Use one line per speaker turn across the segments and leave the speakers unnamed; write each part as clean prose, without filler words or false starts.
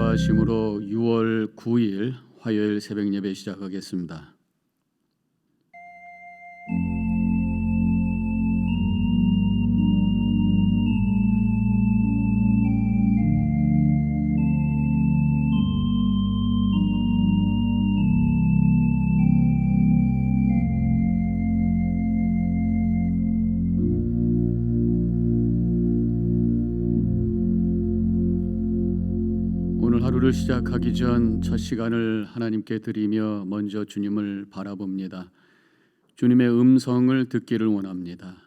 인도하심으로 6월 9일 화요일 새벽 예배 시작하겠습니다. 오늘 하루를 시작하기 전 첫 시간을 하나님께 드리며 먼저 주님을 바라봅니다. 주님의 음성을 듣기를 원합니다.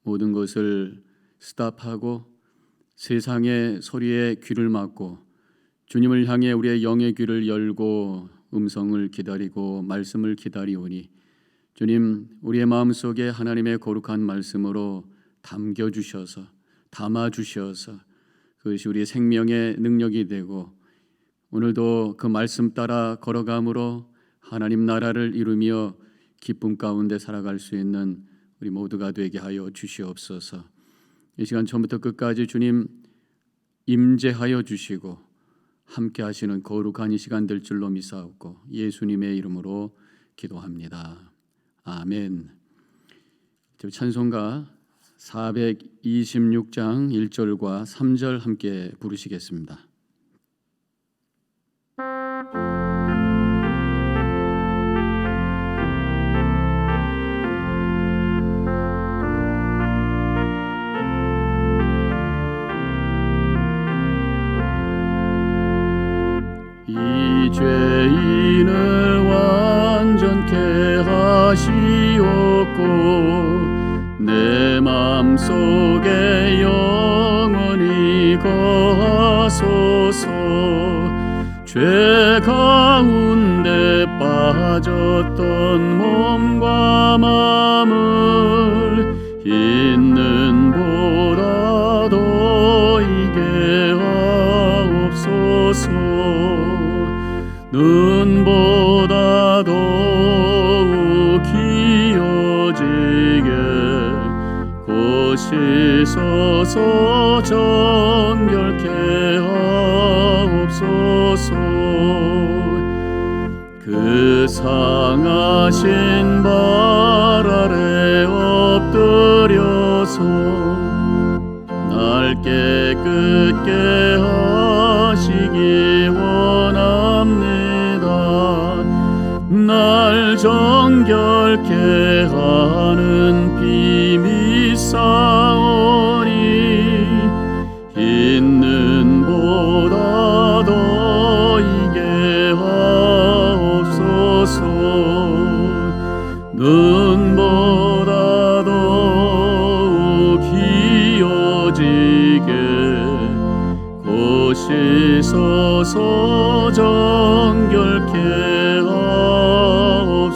모든 것을 스탑하고 세상의 소리에 귀를 막고 주님을 향해 우리의 영의 귀를 열고 음성을 기다리고 말씀을 기다리오니 주님, 우리의 마음속에 하나님의 거룩한 말씀으로 담겨주셔서 담아주셔서 그것이 우리의 생명의 능력이 되고 오늘도 그 말씀 따라 걸어감으로 하나님 나라를 이루며 기쁨 가운데 살아갈 수 있는 우리 모두가 되게 하여 주시옵소서. 이 시간 처음부터 끝까지 주님 임재하여 주시고 함께 하시는 거룩한 이 시간 될 줄로 믿사옵고 예수님의 이름으로 기도합니다. 아멘. 찬송가 426장 1절과 3절 함께 부르시겠습니다. 이 죄인을 완전케 하시옵고 내 맘속에 영원히 거하소서. 죄 가운데 빠졌던 몸과 마음을 있는 보다 더이게 하옵소서. 눈보다 더욱 기어지게 씻어서 정결케 하옵소서. 그 상하신 발 아래 엎드려서 날 깨끗게 하시기 원합니다. 날 정결케 하는 비밀 사오니 있는 보다 더이게 하옵소서. 눈보다 더욱 기어지게 곧 씻어서 정결케 하옵소서.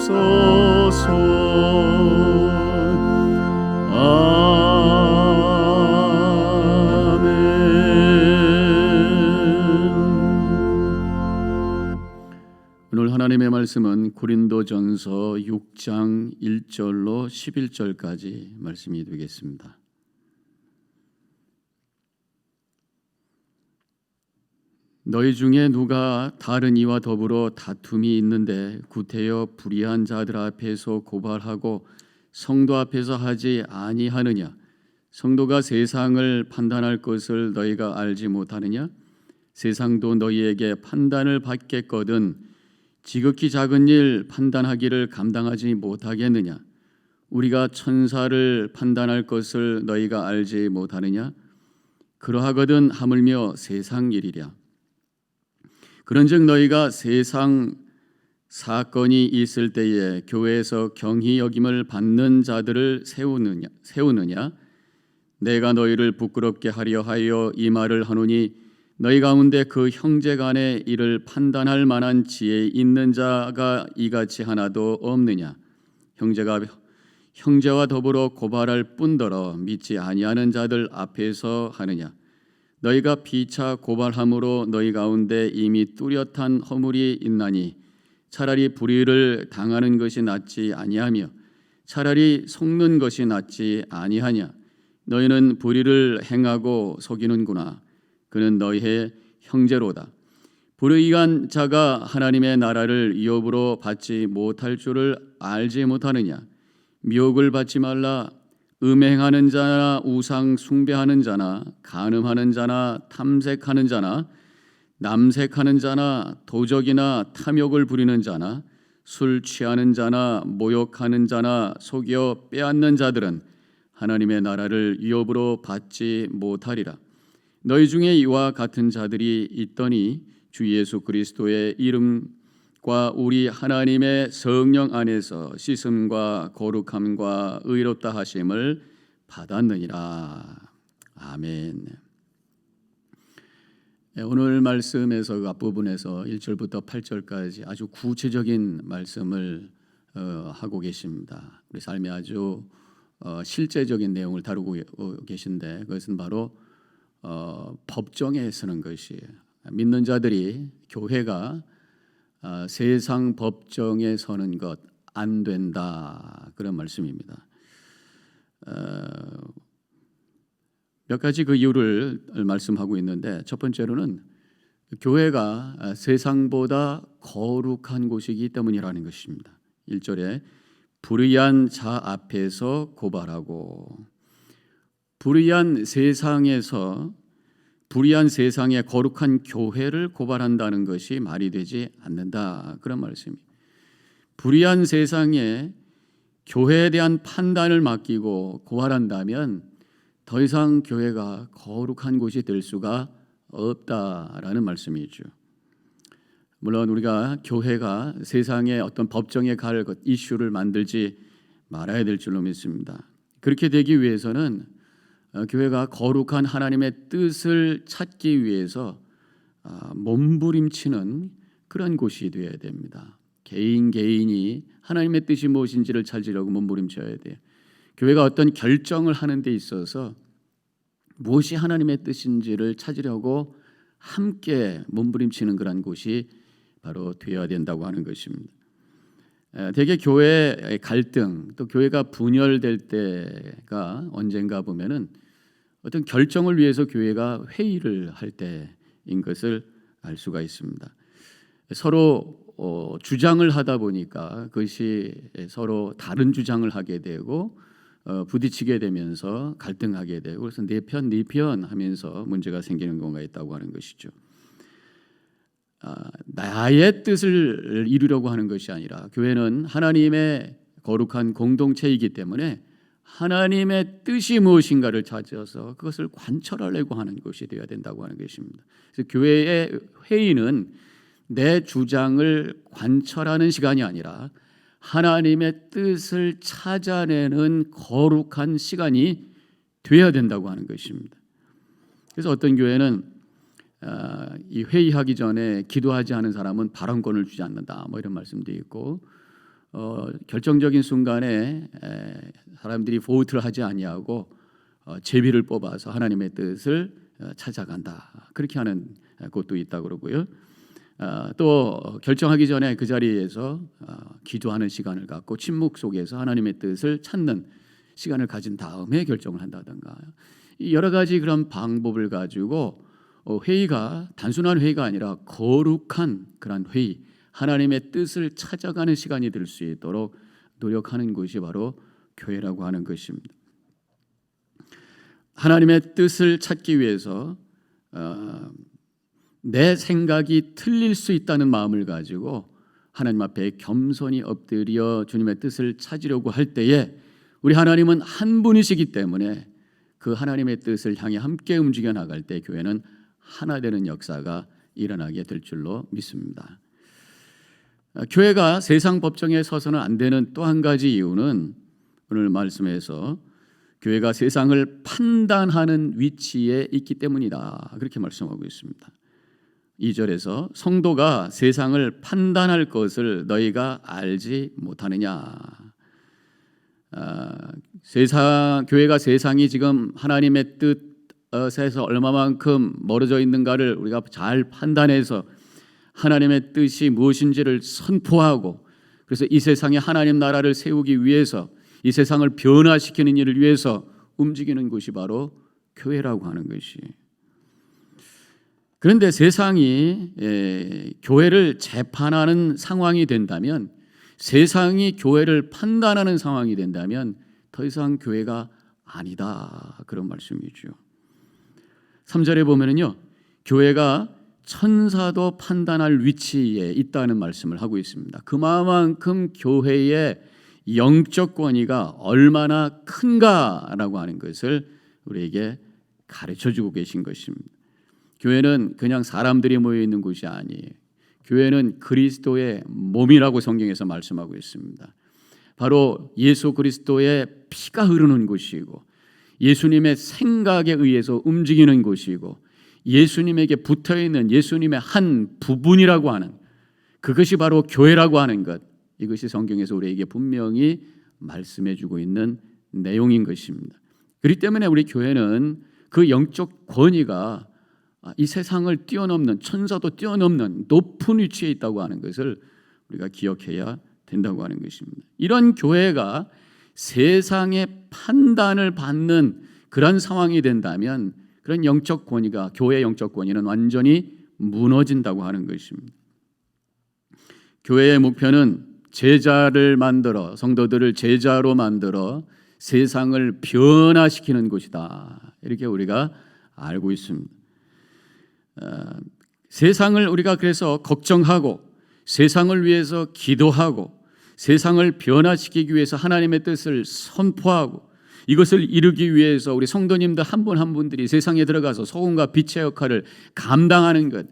오늘 하나님의 말씀은 고린도전서 6장 1절로 11절까지 말씀이 되겠습니다. 너희 중에 누가 다른 이와 더불어 다툼이 있는데 구태여 불의한 자들 앞에서 고발하고 성도 앞에서 하지 아니하느냐? 성도가 세상을 판단할 것을 너희가 알지 못하느냐? 세상도 너희에게 판단을 받겠거든 지극히 작은 일 판단하기를 감당하지 못하겠느냐? 우리가 천사를 판단할 것을 너희가 알지 못하느냐? 그러하거든 하물며 세상 일이랴. 그런즉 너희가 세상 사건이 있을 때에 교회에서 경히 여김을 받는 자들을 세우느냐? 내가 너희를 부끄럽게 하려 하여 이 말을 하노니 너희 가운데 그 형제 간의 일을 판단할 만한 지혜 있는 자가 이같이 하나도 없느냐? 형제가 형제와 더불어 고발할 뿐더러 믿지 아니하는 자들 앞에서 하느냐? 너희가 피차 고발함으로 너희 가운데 이미 뚜렷한 허물이 있나니 차라리 불의를 당하는 것이 낫지 아니하며 차라리 속는 것이 낫지 아니하냐. 너희는 불의를 행하고 속이는구나. 그는 너희의 형제로다. 불의한 자가 하나님의 나라를 위협으로 받지 못할 줄을 알지 못하느냐. 미혹을 받지 말라. 음행하는 자나 우상 숭배하는 자나 간음하는 자나 탐색하는 자나 남색하는 자나 도적이나 탐욕을 부리는 자나 술 취하는 자나 모욕하는 자나 속여 빼앗는 자들은 하나님의 나라를 위협으로 받지 못하리라. 너희 중에 이와 같은 자들이 있더니 주 예수 그리스도의 이름과 우리 하나님의 성령 안에서 씻음과 거룩함과 의롭다 하심을 받았느니라. 아멘. 오늘 말씀에서 그 앞부분에서 1절부터 8절까지 아주 구체적인 말씀을 하고 계십니다. 우리 삶에 아주 실제적인 내용을 다루고 계신데 그것은 바로 법정에 서는 것이에요. 믿는 자들이 교회가 세상 법정에 서는 것 안 된다, 그런 말씀입니다. 몇 가지 그 이유를 말씀하고 있는데 첫 번째로는 교회가 세상보다 거룩한 곳이기 때문이라는 것입니다. 1절에 불의한 자 앞에서 고발하고, 불의한 세상에 거룩한 교회를 고발한다는 것이 말이 되지 않는다, 그런 말씀입니다. 불의한 세상에 교회에 대한 판단을 맡기고 고발한다면 더 이상 교회가 거룩한 곳이 될 수가 없다라는 말씀이죠. 물론 우리가 교회가 세상의 어떤 법정에 갈 이슈를 만들지 말아야 될 줄로 믿습니다. 그렇게 되기 위해서는 교회가 거룩한 하나님의 뜻을 찾기 위해서 몸부림치는 그런 곳이 되어야 됩니다. 개인이 하나님의 뜻이 무엇인지를 찾으려고 몸부림쳐야 돼요. 교회가 어떤 결정을 하는 데 있어서 무엇이 하나님의 뜻인지를 찾으려고 함께 몸부림치는 그런 곳이 바로 되어야 된다고 하는 것입니다. 대개 교회의 갈등, 또 교회가 분열될 때가 언젠가 보면은 어떤 결정을 위해서 교회가 회의를 할 때인 것을 알 수가 있습니다. 서로 주장을 하다 보니까 그것이 서로 다른 주장을 하게 되고 부딪히게 되면서 갈등하게 되고, 그래서 네 편 하면서 문제가 생기는 경우가 있다고 하는 것이죠. 나의 뜻을 이루려고 하는 것이 아니라 교회는 하나님의 거룩한 공동체이기 때문에 하나님의 뜻이 무엇인가를 찾아서 그것을 관철하려고 하는 것이 되어야 된다고 하는 것입니다. 그래서 교회의 회의는 내 주장을 관철하는 시간이 아니라 하나님의 뜻을 찾아내는 거룩한 시간이 되어야 된다고 하는 것입니다. 그래서 어떤 교회는 이 회의하기 전에 기도하지 않은 사람은 발언권을 주지 않는다, 뭐 이런 말씀도 있고, 결정적인 순간에 사람들이 보트를 하지 아니하고 제비를 뽑아서 하나님의 뜻을 찾아간다, 그렇게 하는 곳도 있다고 그러고요. 또 결정하기 전에 그 자리에서 기도하는 시간을 갖고 침묵 속에서 하나님의 뜻을 찾는 시간을 가진 다음에 결정을 한다든가, 여러 가지 그런 방법을 가지고 회의가 단순한 회의가 아니라 거룩한 그런 회의, 하나님의 뜻을 찾아가는 시간이 될 수 있도록 노력하는 것이 바로 교회라고 하는 것입니다. 하나님의 뜻을 찾기 위해서 내 생각이 틀릴 수 있다는 마음을 가지고 하나님 앞에 겸손히 엎드려 주님의 뜻을 찾으려고 할 때에 우리 하나님은 한 분이시기 때문에 그 하나님의 뜻을 향해 함께 움직여 나갈 때 교회는 하나 되는 역사가 일어나게 될 줄로 믿습니다. 교회가 세상 법정에 서서는 안 되는 또 한 가지 이유는 오늘 말씀에서 교회가 세상을 판단하는 위치에 있기 때문이다, 그렇게 말씀하고 있습니다. 2절에서 성도가 세상을 판단할 것을 너희가 알지 못하느냐. 교회가 세상이 지금 하나님의 뜻에서 얼마만큼 멀어져 있는가를 우리가 잘 판단해서 하나님의 뜻이 무엇인지를 선포하고, 그래서 이 세상에 하나님 나라를 세우기 위해서, 이 세상을 변화시키는 일을 위해서 움직이는 곳이 바로 교회라고 하는 것이, 그런데 세상이 교회를 재판하는 상황이 된다면, 세상이 교회를 판단하는 상황이 된다면 더 이상 교회가 아니다, 그런 말씀이죠. 3절에 보면은요, 교회가 천사도 판단할 위치에 있다는 말씀을 하고 있습니다. 그만큼 교회의 영적 권위가 얼마나 큰가라고 하는 것을 우리에게 가르쳐주고 계신 것입니다. 교회는 그냥 사람들이 모여 있는 곳이 아니에요. 교회는 그리스도의 몸이라고 성경에서 말씀하고 있습니다. 바로 예수 그리스도의 피가 흐르는 곳이고, 예수님의 생각에 의해서 움직이는 곳이고, 예수님에게 붙어있는 예수님의 한 부분이라고 하는, 그것이 바로 교회라고 하는 것, 이것이 성경에서 우리에게 분명히 말씀해주고 있는 내용인 것입니다. 그렇기 때문에 우리 교회는 그 영적 권위가 이 세상을 뛰어넘는, 천사도 뛰어넘는 높은 위치에 있다고 하는 것을 우리가 기억해야 된다고 하는 것입니다. 이런 교회가 세상의 판단을 받는 그런 상황이 된다면 그런 영적 권위가, 교회의 영적 권위는 완전히 무너진다고 하는 것입니다. 교회의 목표는 제자를 만들어, 성도들을 제자로 만들어 세상을 변화시키는 곳이다, 이렇게 우리가 알고 있습니다. 세상을 우리가 그래서 걱정하고, 세상을 위해서 기도하고, 세상을 변화시키기 위해서 하나님의 뜻을 선포하고, 이것을 이루기 위해서 우리 성도님들 한 분 한 분들이 세상에 들어가서 소금과 빛의 역할을 감당하는 것,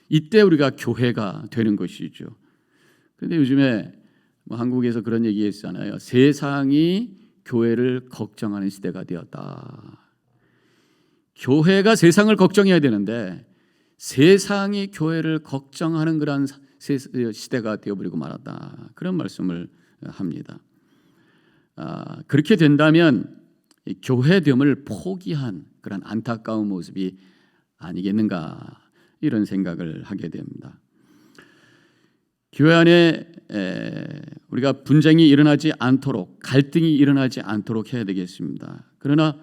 이때 우리가 교회가 되는 것이죠. 그런데 요즘에 한국에서 그런 얘기 했잖아요. 세상이 교회를 걱정하는 시대가 되었다. 교회가 세상을 걱정해야 되는데 세상이 교회를 걱정하는 그런 시대가 되어버리고 말았다, 그런 말씀을 합니다. 그렇게 된다면 교회됨을 포기한 그런 안타까운 모습이 아니겠는가, 이런 생각을 하게 됩니다. 교회 안에 우리가 분쟁이 일어나지 않도록, 갈등이 일어나지 않도록 해야 되겠습니다. 그러나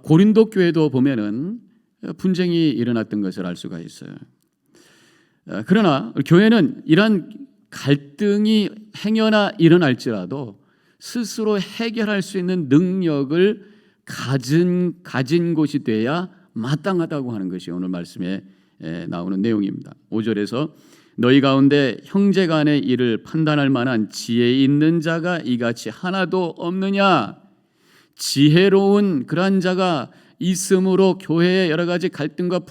고린도 교회도 보면은 분쟁이 일어났던 것을 알 수가 있어요. 그러나 교회는 이런 갈등이 행여나 일어날지라도 스스로 해결할 수 있는 능력을 가진 곳이 돼야 마땅하다고 하는 것이 오늘 말씀에 나오는 내용입니다. 5절에서 너희 가운데 형제 간의 일을 판단할 만한 지혜 있는 자가 이같이 하나도 없느냐. 지혜로운 그러한 자가 있으므로 교회의 여러 가지 갈등과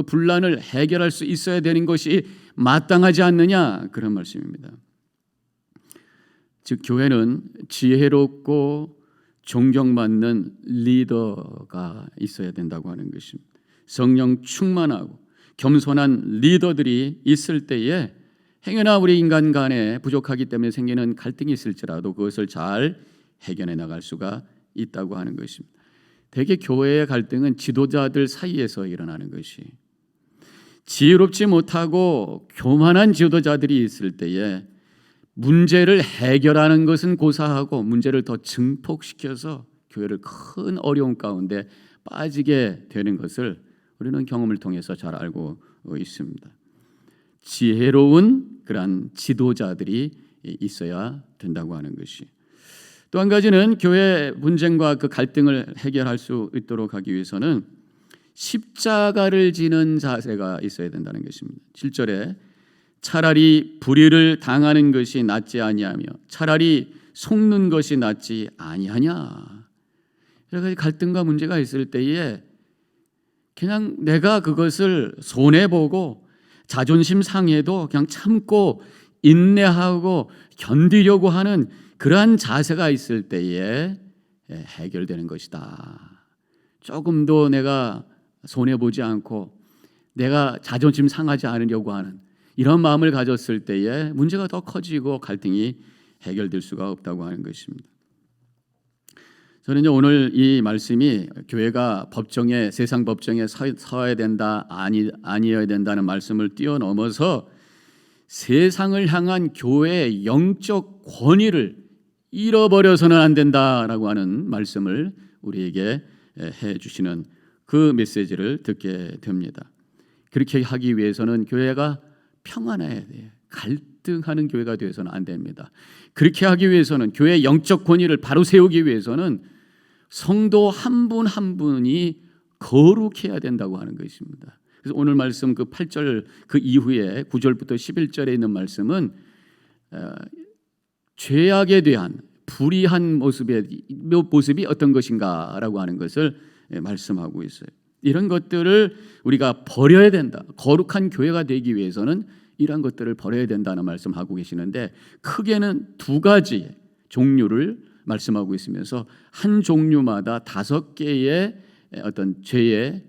분란을 해결할 수 있어야 되는 것이 마땅하지 않느냐, 그런 말씀입니다. 즉 교회는 지혜롭고 존경받는 리더가 있어야 된다고 하는 것입니다. 성령 충만하고 겸손한 리더들이 있을 때에 행여나 우리 인간 간에 부족하기 때문에 생기는 갈등이 있을지라도 그것을 잘 해결해 나갈 수가 있다고 하는 것입니다. 대개 교회의 갈등은 지도자들 사이에서 일어나는 것이, 지혜롭지 못하고 교만한 지도자들이 있을 때에 문제를 해결하는 것은 고사하고 문제를 더 증폭시켜서 교회를 큰 어려움 가운데 빠지게 되는 것을 우리는 경험을 통해서 잘 알고 있습니다. 지혜로운 그러한 지도자들이 있어야 된다고 하는 것이. 또 한 가지는 교회 분쟁과 그 갈등을 해결할 수 있도록 하기 위해서는 십자가를 지는 자세가 있어야 된다는 것입니다. 7절에 차라리 불의를 당하는 것이 낫지 아니하며 차라리 속는 것이 낫지 아니하냐. 여러 가지 갈등과 문제가 있을 때에 그냥 내가 그것을 손해보고 자존심 상해도 그냥 참고 인내하고 견디려고 하는 그러한 자세가 있을 때에 해결되는 것이다. 조금도 내가 손해보지 않고 내가 자존심 상하지 않으려고 하는 이런 마음을 가졌을 때에 문제가 더 커지고 갈등이 해결될 수가 없다고 하는 것입니다. 저는 오늘 이 말씀이 교회가 법정에, 세상 법정에 서야 된다, 아니어야 된다는 말씀을 뛰어넘어서 세상을 향한 교회의 영적 권위를 잃어버려서는 안 된다라고 하는 말씀을 우리에게 해주시는 그 메시지를 듣게 됩니다. 그렇게 하기 위해서는 교회가 평안해야 돼요. 갈등하는 교회가 되어서는 안 됩니다. 그렇게 하기 위해서는 교회의 영적 권위를 바로 세우기 위해서는 성도 한 분 한 분이 거룩해야 된다고 하는 것입니다. 그래서 오늘 말씀 그 8절 그 이후에 9절부터 11절에 있는 말씀은 죄악에 대한 불의한 모습이 어떤 것인가라고 하는 것을 말씀하고 있어요. 이런 것들을 우리가 버려야 된다. 거룩한 교회가 되기 위해서는 이런 것들을 버려야 된다는 말씀하고 계시는데 크게는 두 가지 종류를 말씀하고 있으면서 한 종류마다 5개의 어떤 죄의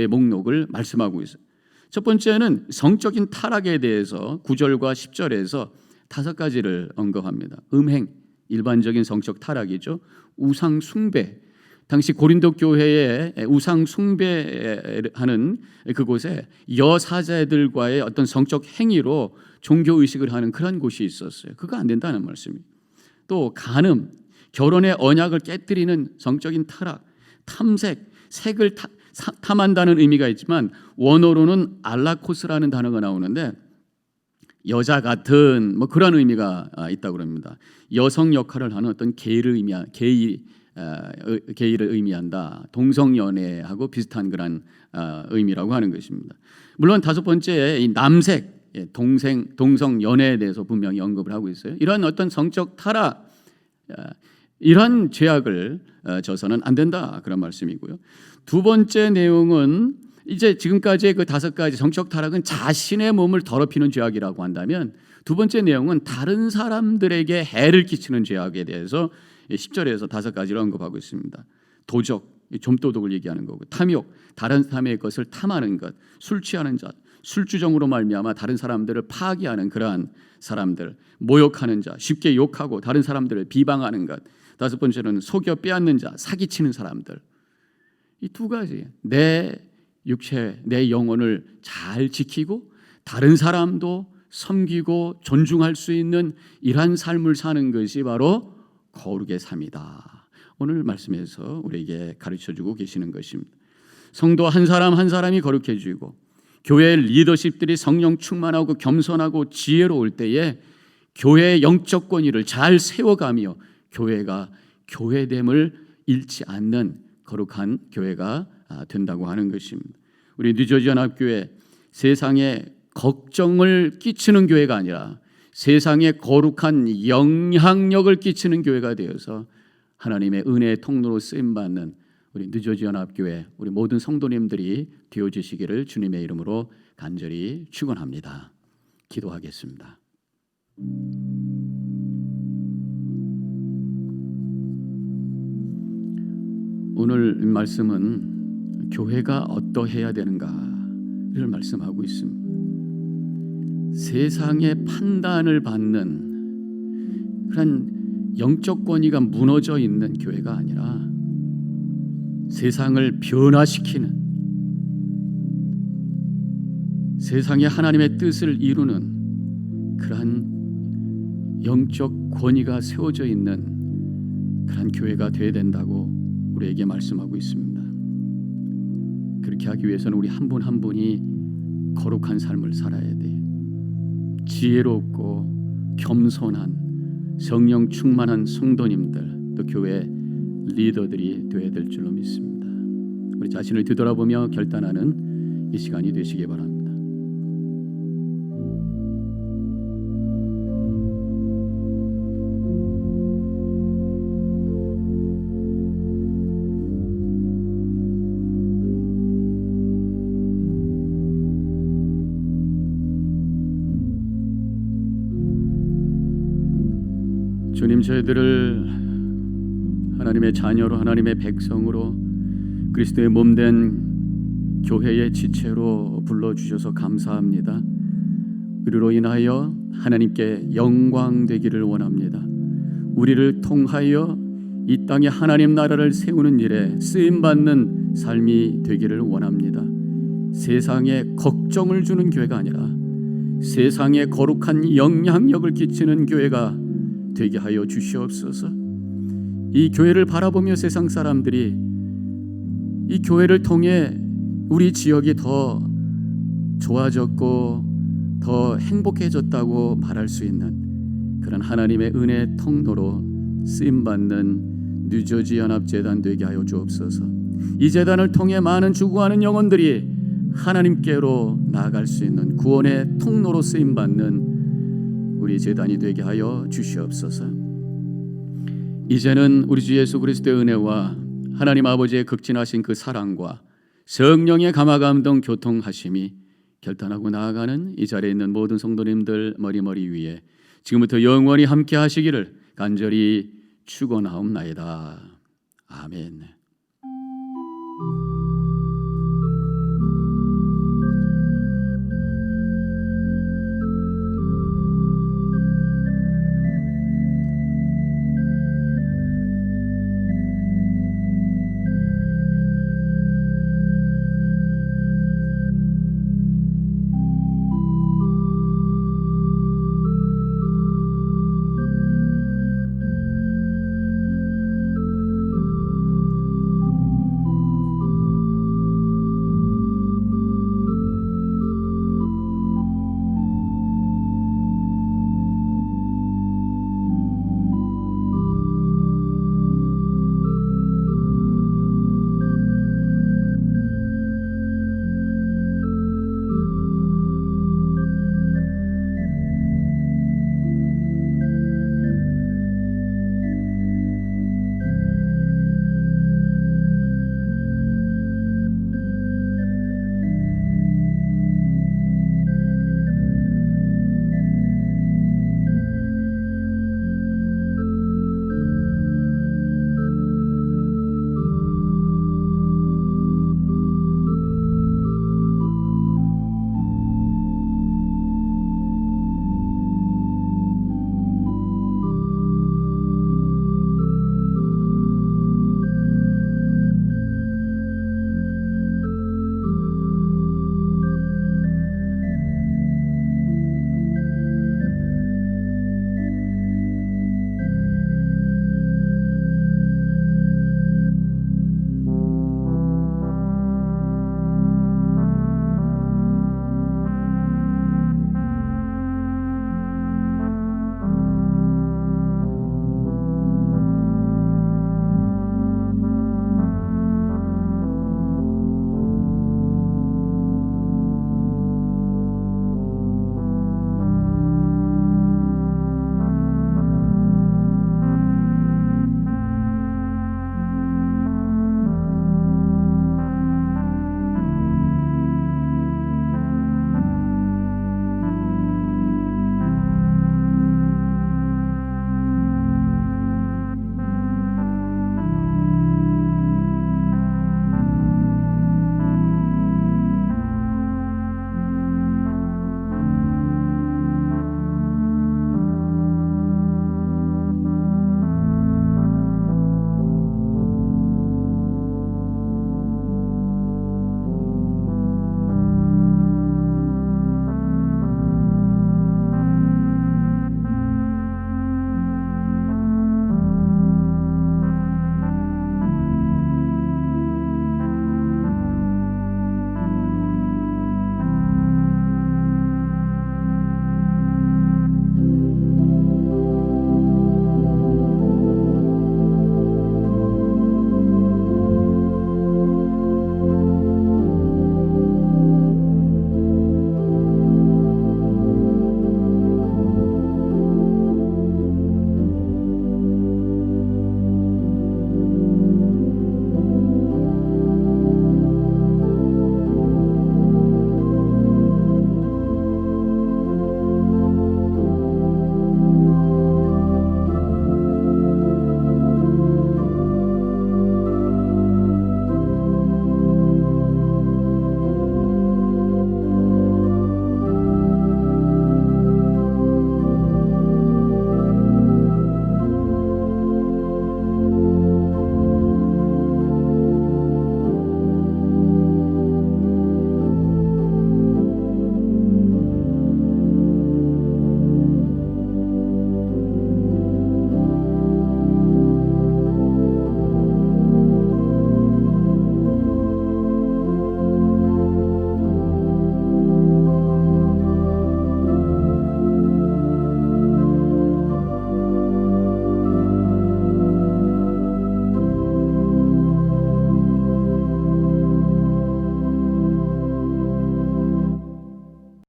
목록을 말씀하고 있어요. 첫 번째는 성적인 타락에 대해서 9절과 10절에서 5가지를 언급합니다. 음행, 일반적인 성적 타락이죠. 우상 숭배, 당시 고린도 교회에 우상 숭배하는 그곳에 여사제들과의 어떤 성적 행위로 종교 의식을 하는 그런 곳이 있었어요. 그거 안 된다는 말씀입니다. 또 간음, 결혼의 언약을 깨뜨리는 성적인 타락, 탐색, 색을 탐한다는 의미가 있지만 원어로는 알라코스라는 단어가 나오는데 여자 같은 뭐 그런 의미가 있다고 합니다. 여성 역할을 하는 어떤 게이를 의미한다. 동성연애하고 비슷한 그런 의미라고 하는 것입니다. 물론 5번째 이 남색, 동성연애에 대해서 분명히 언급을 하고 있어요. 이런 어떤 성적 타락, 이런 죄악을 져서는 안 된다 그런 말씀이고요. 두 번째 내용은 이제 지금까지의 그 5가지 성적 타락은 자신의 몸을 더럽히는 죄악이라고 한다면 두 번째 내용은 다른 사람들에게 해를 끼치는 죄악에 대해서 10절에서 5가지를 언급하고 있습니다. 도적, 좀도둑을 얘기하는 거고, 탐욕, 다른 사람의 것을 탐하는 것, 술 취하는 자, 술주정으로 말미암아 다른 사람들을 파괴하는 그러한 사람들, 모욕하는 자, 쉽게 욕하고 다른 사람들을 비방하는 것, 5번째는 속여 빼앗는 자, 사기치는 사람들. 이 2가지, 내 육체, 내 영혼을 잘 지키고 다른 사람도 섬기고 존중할 수 있는 이러한 삶을 사는 것이 바로 거룩의 삶이다. 오늘 말씀에서 우리에게 가르쳐주고 계시는 것입니다. 성도 한 사람 한 사람이 거룩해지고 교회 리더십들이 성령 충만하고 겸손하고 지혜로울 때에 교회의 영적 권위를 잘 세워가며 교회가 교회됨을 잃지 않는 거룩한 교회가 된다고 하는 것입니다. 우리 뉴저지연합교회 세상에 걱정을 끼치는 교회가 아니라 세상에 거룩한 영향력을 끼치는 교회가 되어서 하나님의 은혜의 통로로 쓰임받는 우리 뉴저지연합교회 우리 모든 성도님들이 되어주시기를 주님의 이름으로 간절히 축원합니다. 기도하겠습니다. 오늘 말씀은 교회가 어떠해야 되는가를 말씀하고 있습니다. 세상의 판단을 받는 그런 영적 권위가 무너져 있는 교회가 아니라 세상을 변화시키는, 세상에 하나님의 뜻을 이루는 그러한 영적 권위가 세워져 있는 그런 교회가 되어야 된다고 우리에게 말씀하고 있습니다. 그렇게 하기 위해서는 우리 한 분 한 분이 거룩한 삶을 살아야 돼요. 지혜롭고 겸손한 성령 충만한 성도님들, 또 교회 리더들이 되어야 될 줄로 믿습니다. 우리 자신을 뒤돌아보며 결단하는 이 시간이 되시기 바랍니다. 주님, 저희들을 하나님의 자녀로, 하나님의 백성으로, 그리스도의 몸된 교회의 지체로 불러주셔서 감사합니다. 우리로 인하여 하나님께 영광 되기를 원합니다. 우리를 통하여 이 땅에 하나님 나라를 세우는 일에 쓰임받는 삶이 되기를 원합니다. 세상에 걱정을 주는 교회가 아니라 세상에 거룩한 영향력을 끼치는 교회가 되게 하여 주시옵소서. 이 교회를 바라보며 세상 사람들이 이 교회를 통해 우리 지역이 더 좋아졌고 더 행복해졌다고 말할 수 있는 그런 하나님의 은혜 통로로 쓰임받는 뉴저지 연합재단 되게 하여 주옵소서. 이 재단을 통해 많은 죽어가는 영혼들이 하나님께로 나아갈 수 있는 구원의 통로로 쓰임받는 우리 재단이 되게 하여 주시옵소서. 이제는 우리 주 예수 그리스도의 은혜와 하나님 아버지의 극진하신 그 사랑과 성령의 감화감동 교통하심이 결단하고 나아가는 이 자리에 있는 모든 성도님들 머리머리 위에 지금부터 영원히 함께 하시기를 간절히 축원하옵나이다. 아멘.